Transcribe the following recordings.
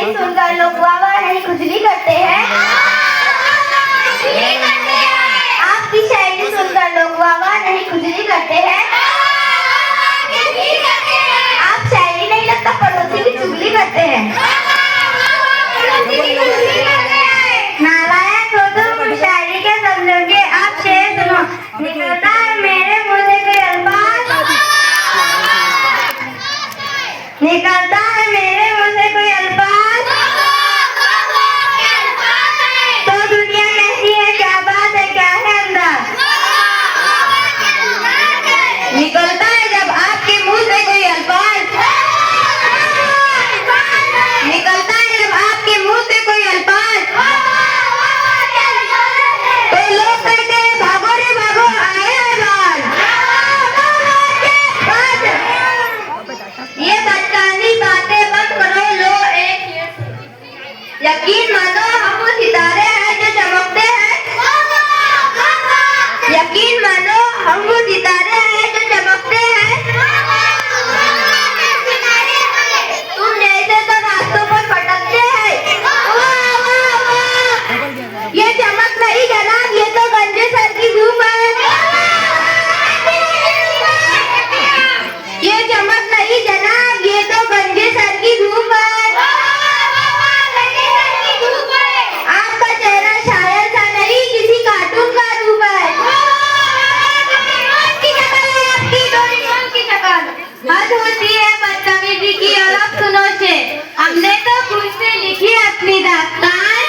शायरी सुनकर लोग वाह वाह नहीं खुजली करते हैं। आपकी शायरी सुनकर लोग वाह वाह नहीं खुजली करते हैं। आप शायरी नहीं लगता पड़ोसी की चुगली करते हैं। नालायक हो तुम शायरी के समझोगे। आप शेर सुनो, निकलता है मेरे मुंह से कोई अल्फाज, निकलता है मेरे मुंह से कोई अल्फाज, तो दुनिया कहती है क्या बात है, क्या है अंदाज। निकलता है जब आपके मुंह से कोई अल्फाज, निकलता है जब आपके मुंह से कोई अल्फाज, तो लोग कहते हैं भागो रे भागो आए हैं बाज। ये बचकानी बातें बंद करो, लो एक यकीन मानो हम वो सितारे हैं जो चमकते हैं। यकीन मानो हम वो सितारे हैं जो चमकते हैं। तुम जैसे तो रास्तों पर भटकते हैं। ये चमक नहीं जनाब, ये तो गंजे सर की धूप है। ये चमक नहीं जनाब, ये तो गंजे सर की धूप है। आपका चेहरा शायर सा नहीं, किसी कार्टून का रूप है। आपकी शक्ल है आपकी डोरेमोन की शक्ल। हद होती है बदतमीजी की, और अब सुनो शेर। हमने तो खुद से लिखी अपनी दास्तान,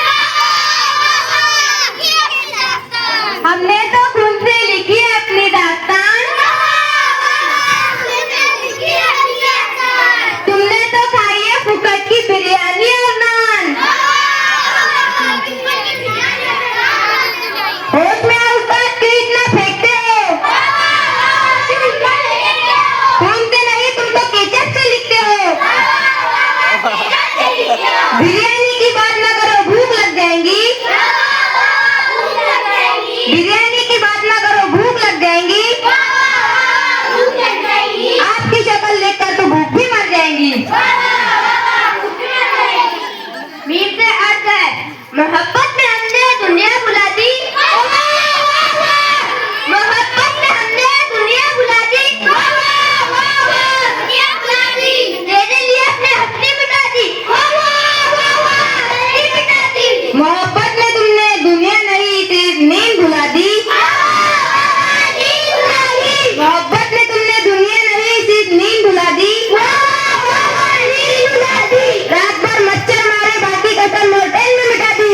हमने तो खुद से लिखी अपनी दास्तान। तुमने तो खाई है फुकट की बिरयानी और नान। होश में आओ उस्ताद, क्यों इतना फेंकते हो? सुनते नहीं, तुम तो केचप से लिखते हो। बिरयानी की बात ना करो, भूख लग जाएंगी। बिरयानी की बात ना करो, भूख लग जाएंगी। आपकी शक्ल देखकर तो भूख भी मर जाएंगी। मीम से अर्थ है मोहब्बत में हमने दुनिया बुला दी, मोहब्बत में हमने दुनिया बुला दी, तेरे लिए अपने हंसी मिटा दी, मोहब्बत में तुमने दुनिया नहीं सिर्फ नींद भुला दी, मोहब्बत में तुमने दुनिया नहीं सिर्फ नींद भुला दी। रात भर मच्छर मारे बाकी कसम मोटेल में मिटा दी।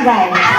गाए।